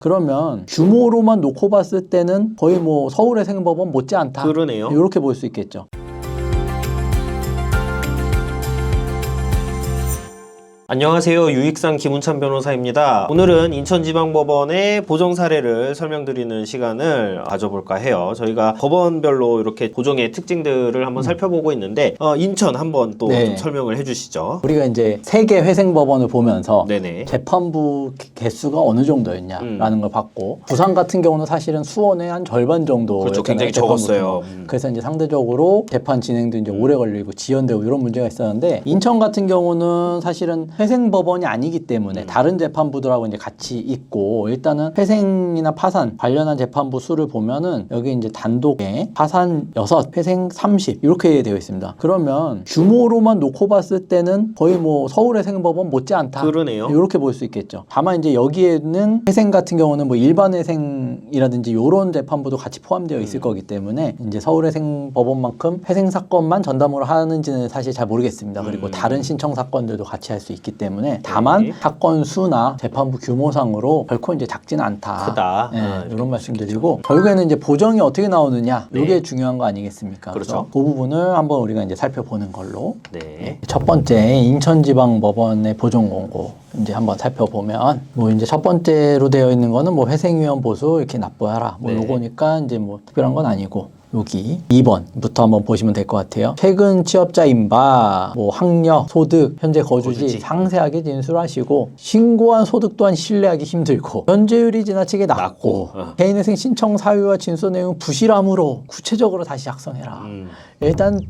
그러면 규모로만 놓고 봤을 때는 거의 뭐 서울회생법원 못지않다. 그러네요. 이렇게 볼 수 있겠죠. 안녕하세요. 유익상 김운찬 변호사입니다. 오늘은 인천지방법원의 보정 사례를 설명드리는 시간을 가져볼까 해요. 저희가 법원별로 이렇게 보정의 특징들을 한번 살펴보고 있는데 인천 한번 또 좀 설명을 해주시죠. 우리가 이제 세개 회생법원을 보면서 네네. 재판부 개수가 어느 정도였냐라는 걸 봤고, 부산 같은 경우는 사실은 수원의 한 절반 정도 그렇죠. 굉장히 적었어요. 그래서 이제 상대적으로 재판 진행도 이제 오래 걸리고 지연되고 이런 문제가 있었는데, 인천 같은 경우는 사실은 회생법원이 아니기 때문에 다른 재판부들하고 이제 같이 있고, 일단은 회생이나 파산 관련한 재판부 수를 보면은 여기 이제 단독에 파산 6, 회생 30 이렇게 되어 있습니다. 그러면 규모로만 놓고 봤을 때는 거의 뭐 서울회생법원 못지않다. 그러네요. 이렇게 볼 수 있겠죠. 다만 이제 여기에는 회생 같은 경우는 뭐 일반 회생이라든지 이런 재판부도 같이 포함되어 있을 거기 때문에 이제 서울회생법원만큼 회생 사건만 전담으로 하는지는 사실 잘 모르겠습니다. 그리고 다른 신청 사건들도 같이 할 수 있기 때문에, 다만 사건 수나 재판부 규모상으로 결코 이제 작지는 않다. 크다. 이런 말씀드리고, 결국에는 이제 보정이 어떻게 나오느냐, 이게 중요한 거 아니겠습니까? 그렇죠. 그 부분을 한번 우리가 이제 살펴보는 걸로. 네. 첫 번째 인천지방법원의 보정 공고 이제 한번 살펴보면, 뭐 이제 첫 번째로 되어 있는 거는 뭐 회생위원 보수 이렇게 납부하라, 뭐 요거니까 이제 뭐 특별한 건 아니고, 여기 2번부터 한번 보시면 될 것 같아요. 최근 취업자인 바, 뭐 학력, 소득, 현재 거주지 상세하게 진술하시고, 신고한 소득 또한 신뢰하기 힘들고, 현재율이 지나치게 낮고, 개인회생 신청 사유와 진술 내용 부실함으로 구체적으로 다시 작성해라. 일단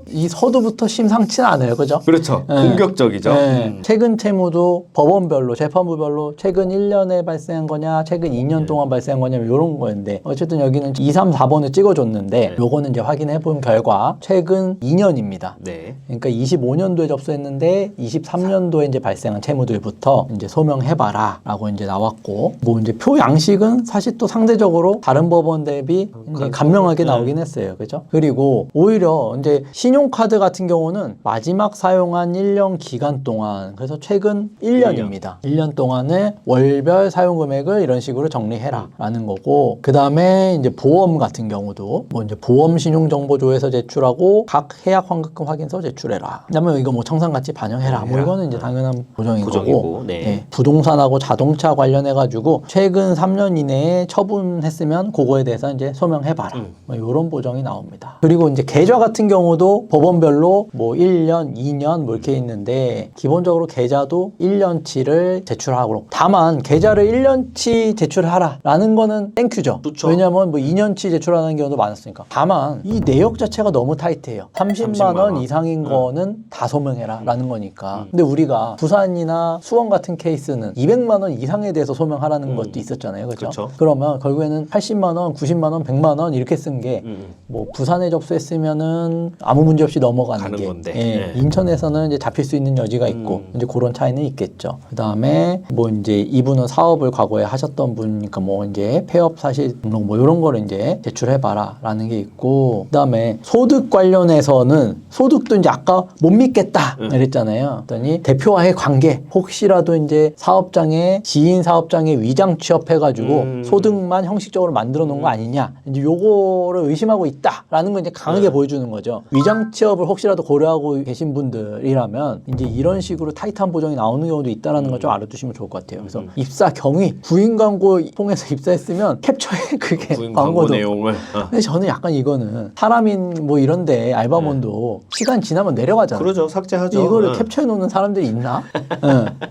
이 서두부터 심상치는 않아요, 그죠? 그렇죠. 공격적이죠. 최근 채무도 법원별로, 재판부별로 최근 1년에 발생한 거냐, 최근 2년 동안 발생한 거냐, 이런 거였는데, 어쨌든 여기는 2, 3, 4번을 찍어줬는데, 요거는 이제 확인해 본 결과 최근 2년입니다. 네. 그러니까 25년도에 접수했는데 23년도에 이제 발생한 채무들부터 이제 소명해봐라 라고 이제 나왔고, 뭐 이제 표 양식은 사실 또 상대적으로 다른 법원 대비 이제 간명하게 나오긴 했어요. 그죠? 그리고 오히려 이제 신용카드 같은 경우는 마지막 사용한 1년 기간 동안, 그래서 최근 1년입니다. 1년 동안에 월별 사용 금액을 이런 식으로 정리해라 라는 거고, 그 다음에 이제 보험 같은 경우도 뭐 이제 보험 신용정보조에서 제출하고 각 해약 환급금 확인서 제출해라. 그다음에 이거 뭐 청산가치 반영해라. 뭐 이거는 이제 당연한 보정인 거고. 네. 부동산하고 자동차 관련해 가지고 최근 3년 이내에 처분했으면 그거에 대해서 이제 소명해봐라. 뭐 이런 보정이 나옵니다. 그리고 이제 계좌 같은 경우도 법원별로 뭐 1년, 2년 뭐 이렇게 있는데, 기본적으로 계좌도 1년치를 제출하고, 다만 계좌를 1년치 제출하라라는 거는 땡큐죠. 그렇죠. 왜냐하면 뭐 2년치 제출하는 경우도 많았으니까. 다만 이 내역 자체가 너무 타이트해요. 30만 원 이상인 거는 다 소명해라 라는 거니까. 근데 우리가 부산이나 수원 같은 케이스는 200만 원 이상에 대해서 소명하라는 것도 있었잖아요. 그렇죠? 그러면 결국에는 80만 원, 90만 원, 100만 원 이렇게 쓴 게 뭐 부산에 접수했으면은 아무 문제 없이 넘어가는 게 건데. 인천에서는 이제 잡힐 수 있는 여지가 있고, 이제 그런 차이는 있겠죠. 그다음에 뭐 이제 이분은 사업을 과거에 하셨던 분이니까 뭐 이제 폐업 사실 등록 뭐 이런 거를 이제 제출해봐라 라는 게 있고, 그다음에 소득 관련해서는 소득도 이제 아까 못 믿겠다 이랬잖아요. 그랬더니 대표와의 관계, 혹시라도 이제 사업장에 지인 사업장에 위장 취업해가지고 소득만 형식적으로 만들어 놓은 거 아니냐, 이제 요거를 의심하고 있다라는 걸 이제 강하게 보여주는 거죠. 위장 취업을 혹시라도 고려하고 계신 분들이라면 이제 이런 식으로 타이트한 보정이 나오는 경우도 있다라는 걸 좀 알아두시면 좋을 것 같아요. 그래서 입사 경위, 구인 광고 통해서 입사했으면 캡처해 그게 구인 광고 광고도. 내용을. 근데 저는 약간 이거는 사람인 뭐 이런데 알바몬도 시간 지나면 내려가잖아요. 그러죠. 삭제하죠. 이거를 캡처해 놓는 사람들이 있나?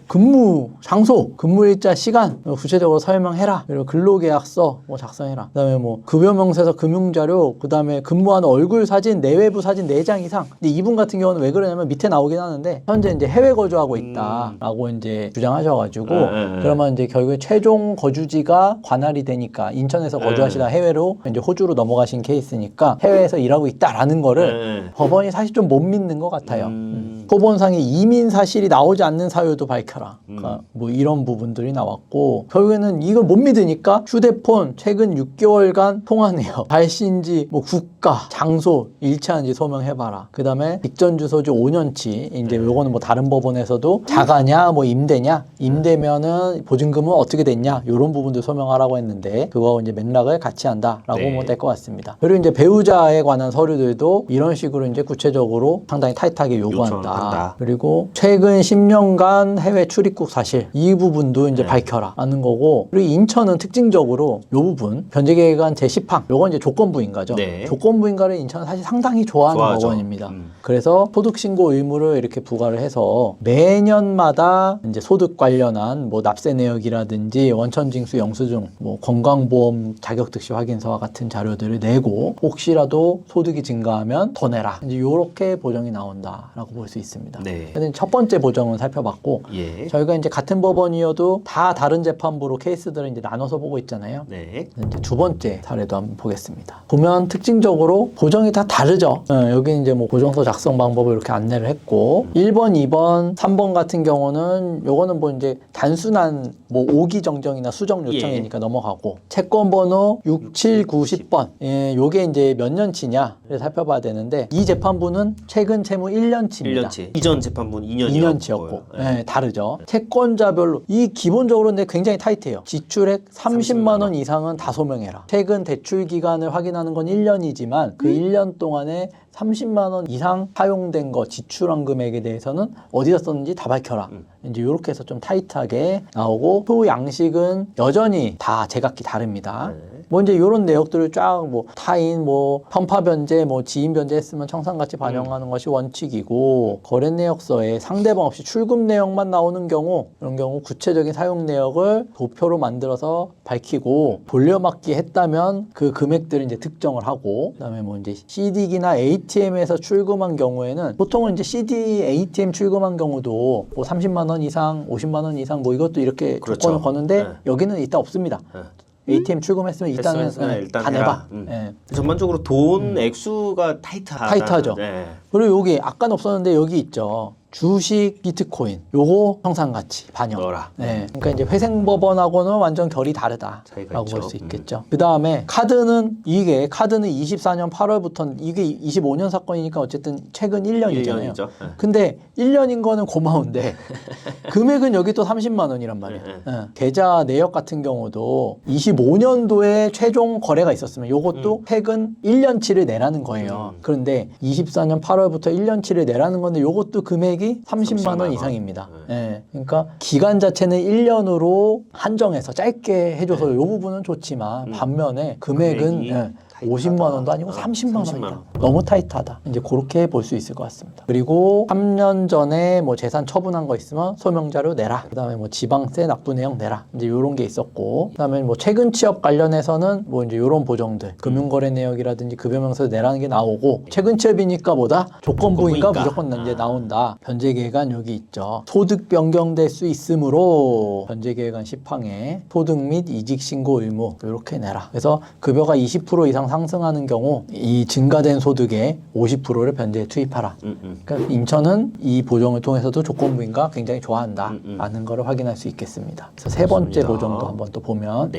근무 장소, 근무일자, 시간 구체적으로 설명해라. 그리고 근로계약서 뭐 작성해라. 그다음에 뭐 급여명세서 금융자료, 그다음에 근무하는 얼굴 사진, 내외부 사진 4장 이상. 근데 이분 같은 경우는 왜 그러냐면 밑에 나오긴 하는데 현재 이제 해외 거주하고 있다라고 이제 주장하셔가지고, 그러면 이제 결국에 최종 거주지가 관할이 되니까 인천에서 거주하시다 해외로 이제 호주로 넘어가신 케이스니까 해외에서 일하고 있다라는 거를 법원이 사실 좀 못 믿는 것 같아요. 소본상의 이민 사실이 나오지 않는 사유도 밝혀라. 그러니까 뭐 이런 부분들이 나왔고 결국에는 이걸 못 믿으니까 휴대폰 최근 6개월간 통화 내역, 발신지, 뭐 국가, 장소 일치하는지 소명해봐라. 그 다음에 직전 주소지 5년치. 이제 요거는 뭐 다른 법원에서도 자가냐, 뭐 임대냐, 임대면은 보증금은 어떻게 됐냐, 이런 부분도 소명하라고 했는데 그거하고 이제 맥락을 같이 한다라고 보면 될 것 같습니다. 그리고 이제 배우자에 관한 서류들도 이런 식으로 이제 구체적으로 상당히 타이트하게 요구한다. 그리고 최근 10년간 해외 출입국 사실 이 부분도 이제 밝혀라 하는 거고, 그리고 인천은 특징적으로 요 부분 변제계획안 제10항 요건 이제 조건부인 거죠. 조건부인가를 인천은 사실 상당히 좋아하는 법원입니다. 그래서 소득신고 의무를 이렇게 부과를 해서 매년마다 이제 소득 관련한 뭐 납세 내역이라든지 원천징수 영수증, 뭐 건강보험 자격특시 확인서와 같은 자료들을 내고 혹시라도 소득이 증가하면 더 내라. 이제 요렇게 보정이 나온다라고 볼 수 있습니다. 그래서 첫 번째 보정은 살펴봤고 저희가 이제 같은 법원이어도 다 다른 재판부로 케이스들을 이제 나눠서 보고 있잖아요. 이제 두 번째 사례도 한번 보겠습니다. 보면 특징적으로 보정이 다 다르죠. 여기 이제 뭐 보정서 작성 방법을 이렇게 안내를 했고 1번, 2번, 3번 같은 경우는 요거는 뭐 이제 단순한 뭐 오기 정정이나 수정 요청이니까 넘어가고 채권 번호 6, 7, 9, 10번 요게 이제 몇 년치냐를 살펴봐야 되는데 이 재판부는 최근 채무 1년치입니다. 이전 재판부는 2년이었고 다르죠. 채권자별로 이 기본적으로 근데 굉장히 타이트해요. 지출액 30만 원 이상은 다 소명해라. 최근 대출 기간을 확인하는 건 1년이지만 그 1년 동안에 30만 원 이상 사용된 거 지출한 금액에 대해서는 어디다 썼는지 다 밝혀라. 이제 이렇게 해서 좀 타이트하게 나오고 표 양식은 여전히 다 제각기 다릅니다. 뭐 이제 이런 내역들을 쫙 뭐 타인, 뭐 편파 변제, 뭐 지인 변제했으면 청산가치 반영하는 것이 원칙이고 거래 내역서에 상대방 없이 출금 내역만 나오는 경우 이런 경우 구체적인 사용 내역을 도표로 만들어서 밝히고 돌려막기 했다면 그 금액들을 이제 특정을 하고 그다음에 뭐 이제 CD기나 ATM에서 출금한 경우에는 보통은 이제 CD, ATM 출금한 경우도 뭐 30만 원 이상, 50만 원 이상 뭐 이것도 이렇게 조건을 거는데 여기는 일단 없습니다. ATM 출금했으면 일단은 일단 다 내봐. 전반적으로 돈 액수가 타이트하죠. 그리고 여기 아까는 없었는데 여기 있죠. 주식 비트코인 요거 청산가치 반영. 그러니까 이제 회생법원하고는 완전 결이 다르다라고 볼 수 있겠죠. 그 다음에 카드는 24년 8월부터 이게 25년 사건이니까 어쨌든 최근 1년이잖아요. 근데 1년인 거는 고마운데 금액은 여기 또 30만 원이란 말이에요. 계좌 내역 같은 경우도 25년도에 최종 거래가 있었으면 요것도 최근 1년치를 내라는 거예요. 그런데 24년 8월부터 1년치를 내라는 건데 요것도 금액이 30만 원 이상입니다. 그러니까 기간 자체는 1년으로 한정해서 짧게 해줘서 이 부분은 좋지만 반면에 금액은 50만 원도 아니고 30만 원이다. 너무 타이트하다. 이제 그렇게 볼 수 있을 것 같습니다. 그리고 3년 전에 뭐 재산 처분한 거 있으면 소명자료 내라. 그다음에 뭐 지방세 납부 내역 내라. 이제 이런 게 있었고, 그다음에 뭐 최근 취업 관련해서는 뭐 이제 이런 보정들, 금융거래 내역이라든지 급여명세 내라는 게 나오고, 최근 취업이니까 뭐다? 조건부니까 무조건 이제 나온다. 변제계획안 여기 있죠. 소득 변경될 수 있으므로 변제계획안 10항에 소득 및 이직 신고 의무 이렇게 내라. 그래서 급여가 20% 이상 상승하는 경우 이 증가된 소득의 50%를 변제에 투입하라. 그러니까 인천은 이 보정을 통해서도 조건부인가 굉장히 좋아한다 라는 거를 확인할 수 있겠습니다. 그래서 세 번째 보정도 한번 또 보면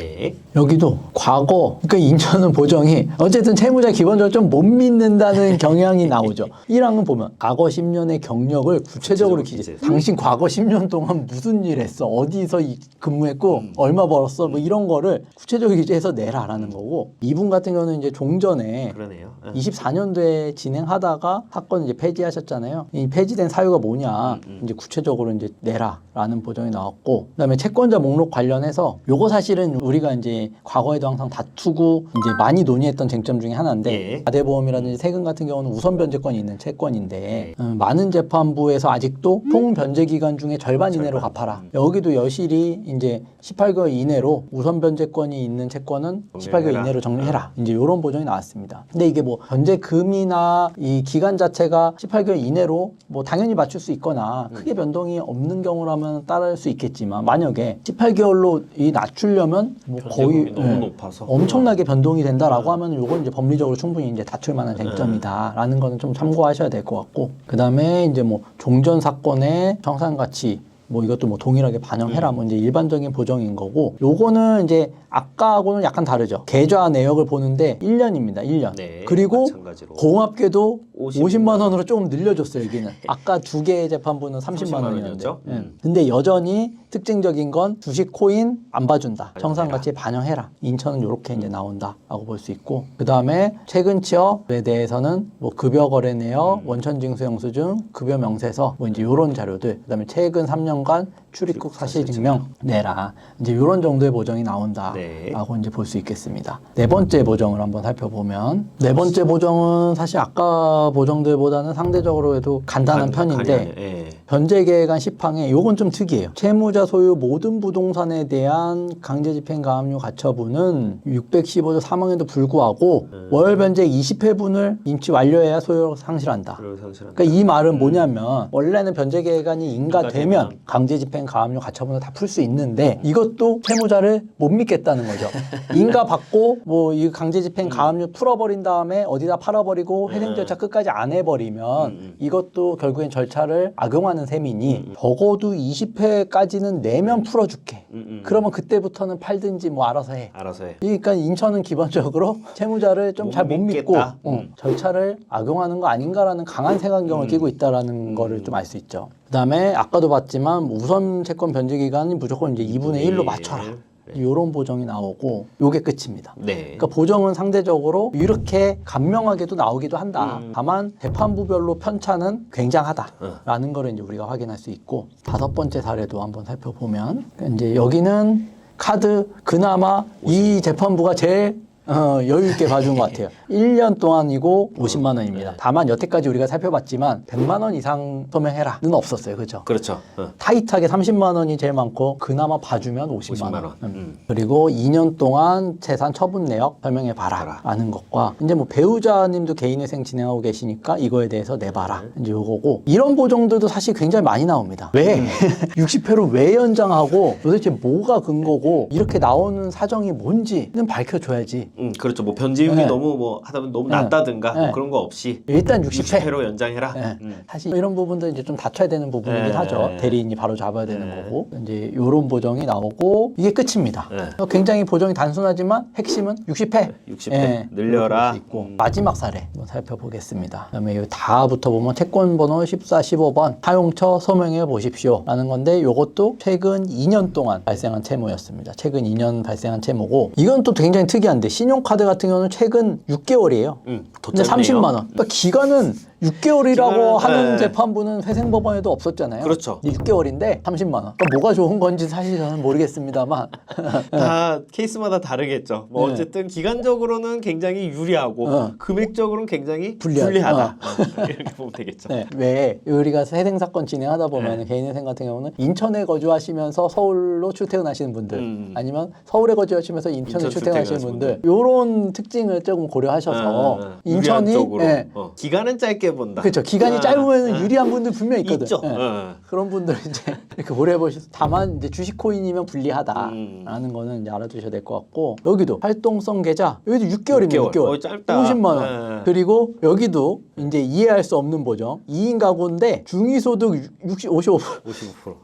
여기도 과거, 그러니까 인천은 보정이 어쨌든 채무자 기본적으로 좀 못 믿는다는 경향이 나오죠. 1항은 보면 과거 10년의 경력을 구체적으로 기재. 당신 과거 10년 동안 무슨 일 했어? 어디서 근무했고 얼마 벌었어? 뭐 이런 거를 구체적으로 기재해서 내라라는 거고, 이분 같은 경우는 이제 종전에 24년도에 진행하다가 사건 이제 폐지하셨잖아요. 이 폐지된 사유가 뭐냐, 이제 구체적으로 이제 내라라는 보정이 나왔고, 그다음에 채권자 목록 관련해서 요거 사실은 우리가 이제 과거에도 항상 다투고 이제 많이 논의했던 쟁점 중에 하나인데, 가대보험이라든지 세금 같은 경우는 우선 변제권이 있는 채권인데 많은 재판부에서 아직도 총 변제 기간 중에 절반 이내로 갚아라. 여기도 여실히 이제 18개월 이내로 우선 변제권이 있는 채권은 18개월 이내로 정리해라. 이제 이런 이런 보정이 나왔습니다. 근데 이게 뭐 변제금이나 이 기간 자체가 18개월 이내로 뭐 당연히 맞출 수 있거나 크게 변동이 없는 경우라면 따를 수 있겠지만 만약에 18개월로 이 낮추려면 뭐 거의 너무 높아서 엄청나게 변동이 된다라고 하면 요건 이제 법리적으로 충분히 이제 다툴 만한 쟁점이다라는 거는 좀 참고하셔야 될 것 같고, 그다음에 이제 뭐 종전 사건의 청산 가치 뭐 이것도 뭐 동일하게 반영해라 뭐 이제 일반적인 보정인 거고, 요거는 이제 아까하고는 약간 다르죠. 계좌 내역을 보는데 1년입니다. 1년. 네, 그리고 마찬가지로. 공합계도 50만 50만 원으로 조금 늘려줬어요. 여기는. 아까 두 개의 재판부는 30만 원이었는데. 원이었죠? 근데 여전히 특징적인 건 주식 코인 안 봐준다. 청산 가치에 반영해라. 인천은 이렇게 이제 나온다라고 볼 수 있고, 그 다음에 최근 취업에 대해서는 뭐 급여 거래 내역, 원천징수 영수증, 급여 명세서 뭐 이제 이런 자료들, 그 다음에 최근 3년간 출입국 사실 증명 내라. 이제 이런 정도의 보정이 나온다. 네. 라고 이제 볼 수 있겠습니다. 네 번째 보정을 한번 살펴보면, 네 번째 보정은 사실 아까 보정들보다는 상대적으로 해도 간단한 편인데, 예. 변제계획안 10항에 요건 좀 특이해요. 채무자 소유 모든 부동산에 대한 강제집행 가압류 가처분은 615조 3항에도 불구하고 월 변제 20회분을 인치 완료해야 소유를 상실한다. 그러니까 이 말은 뭐냐면 원래는 변제계획안이 인가되면 강제집행 가압류 가처분을 다 풀 수 있는데 이것도 채무자를 못 믿겠다는 거죠. 인가 받고 뭐 이 강제집행 가압류 풀어버린 다음에 어디다 팔아버리고 회생 절차 끝까지 안 해버리면 이것도 결국엔 절차를 악용하는 셈이니 적어도 20회까지는 내면 풀어줄게. 그러면 그때부터는 팔든지 뭐 알아서 해. 알아서 해. 그러니까 인천은 기본적으로 채무자를 좀 잘 못 믿고 믿겠다. 절차를 악용하는 거 아닌가라는 강한 색안경을 끼고 있다라는 거를 좀 알 수 있죠. 그다음에 아까도 봤지만 우선 채권 변제 기간이 무조건 이제 2분의 1로 맞춰라. 이런 보정이 나오고 요게 끝입니다. 네. 그러니까 보정은 상대적으로 이렇게 간명하게도 나오기도 한다. 다만 재판부별로 편차는 굉장하다라는 거를 이제 우리가 확인할 수 있고, 다섯 번째 사례도 한번 살펴보면 이제 여기는 카드 그나마 이 재판부가 제일 여유 있게 봐준 것 같아요. 1년 동안이고 50만 원입니다. 다만 여태까지 우리가 살펴봤지만 100만 원 이상 소명해라는 없었어요. 그렇죠? 그렇죠. 타이트하게 30만 원이 제일 많고 그나마 봐주면 50만 원. 50만 원. 그리고 2년 동안 재산 처분 내역 설명해 봐라 라는 것과, 이제 뭐 배우자님도 개인회생 진행하고 계시니까 이거에 대해서 내봐라. 이제 요거고, 이런 보정들도 사실 굉장히 많이 나옵니다. 왜? 60회로 왜 연장하고 도대체 뭐가 근거고 이렇게 나오는 사정이 뭔지는 밝혀줘야지. 그렇죠. 뭐 변제율이 너무 뭐 하다 보면 너무 낮다든가 뭐 그런 거 없이 일단 60회. 60회로 연장해라. 사실 이런 부분도 이제 좀 다퉈야 되는 부분이긴 하죠. 대리인이 바로 잡아야 되는 거고, 이제 요런 보정이 나오고 이게 끝입니다. 굉장히 보정이 단순하지만 핵심은 60회. 60회 늘려라. 있고 마지막 사례 한번 살펴보겠습니다. 그다음에 요 다부터 보면 채권번호 14, 15번 사용처 소명해 보십시오 라는 건데, 요것도 최근 2년 동안 발생한 채무였습니다. 최근 2년 발생한 채무고, 이건 또 굉장히 특이한데 신용카드 같은 경우는 최근 6개월이에요. 근데 30만 원. 그러니까 기간은 6개월이라고 하는 재판부는 회생법원에도 없었잖아요. 그렇죠. 6개월인데 30만 원. 그러니까 뭐가 좋은 건지 사실 저는 모르겠습니다만 다 케이스마다 다르겠죠. 뭐 어쨌든 기간적으로는 굉장히 유리하고 금액적으로는 굉장히 불리하다. 이렇게 보면 되겠죠. 네. 왜 우리가 회생 사건 진행하다 보면 개인회생 같은 경우는 인천에 거주하시면서 서울로 출퇴근하시는 분들, 아니면 서울에 거주하시면서 인천에 출퇴근하시는 분들, 이런 특징을 조금 고려하셔서 인천이 쪽으로 기간은 짧게 본다. 그렇죠. 기간이 짧으면 유리한 분들 분명히 있거든. 있죠. 그런 분들 이제 이렇게 고려해보셔서, 다만 이제 주식 코인이면 불리하다라는 거는 이제 알아두셔야 될 것 같고, 여기도 활동성 계좌 여기도 6개월입니다. 6개월. 짧다. 50만 원. 그리고 여기도 이제 이해할 수 없는 보정. 2인 가구인데 중위소득 55%.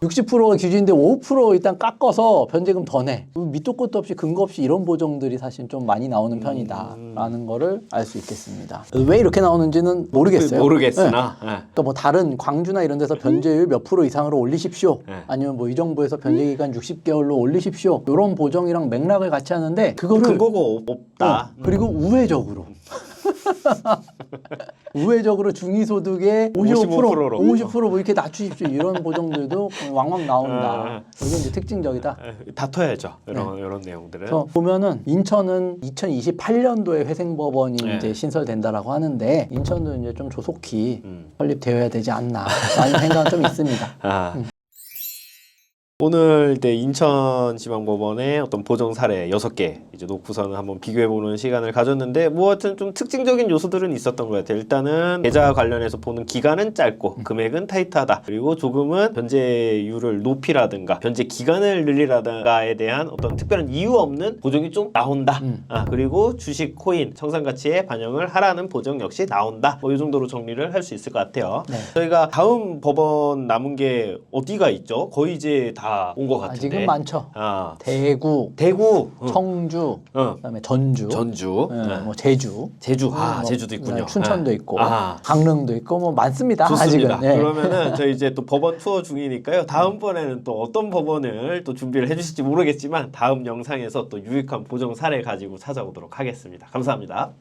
60%가 기준인데 5% 일단 깎아서 변제금 더 내. 밑도 끝도 없이 근거 없이 이런 보정들이 사실 좀 많이 나오는 편이다라는 거를 알 수 있겠습니다. 왜 이렇게 나오는지는 모르겠어요. 모르겠으나. 또 뭐 다른 광주나 이런 데서 변제율 몇 프로 이상으로 올리십시오. 아니면 뭐 이 정부에서 변제기간 60개월로 올리십시오. 이런 보정이랑 맥락을 같이 하는데 그거를 근거가 없다. 그리고 우회적으로 우회적으로 중위소득의 55%로 50%뭐 이렇게 낮추십시오. 이런 보정들도 왕왕 나온다. 이게 이제 특징적이다. 다퉈야죠. 이런 내용들은. 그래서 보면은 인천은 2028년도에 회생법원이 이제 신설된다라고 하는데, 인천도 이제 좀 조속히 설립되어야 되지 않나라는 생각은 좀 있습니다. 오늘 인천지방법원의 어떤 보정 사례 6개 이제 놓고서는 한번 비교해보는 시간을 가졌는데 뭐 하여튼 좀 특징적인 요소들은 있었던 것 같아요. 일단은 계좌 관련해서 보는 기간은 짧고 금액은 타이트하다. 그리고 조금은 변제율을 높이라든가 변제 기간을 늘리라든가에 대한 어떤 특별한 이유 없는 보정이 좀 나온다. 그리고 주식, 코인, 청산가치에 반영을 하라는 보정 역시 나온다. 뭐 이 정도로 정리를 할 수 있을 것 같아요. 네. 저희가 다음 법원 남은 게 어디가 있죠? 거의 이제 다 온 것 같은데. 아직은 많죠. 아, 대구, 대구, 청주, 그다음에 전주, 전주, 뭐 제주, 제주, 뭐, 제주도 있군요. 춘천도 있고, 아. 강릉도 있고 뭐 많습니다. 좋습니다. 아직은. 예. 그러면은 저희 이제 또 법원 투어 중이니까요. 다음번에는 또 어떤 법원을 또 준비를 해주실지 모르겠지만 다음 영상에서 또 유익한 보정 사례 가지고 찾아오도록 하겠습니다. 감사합니다.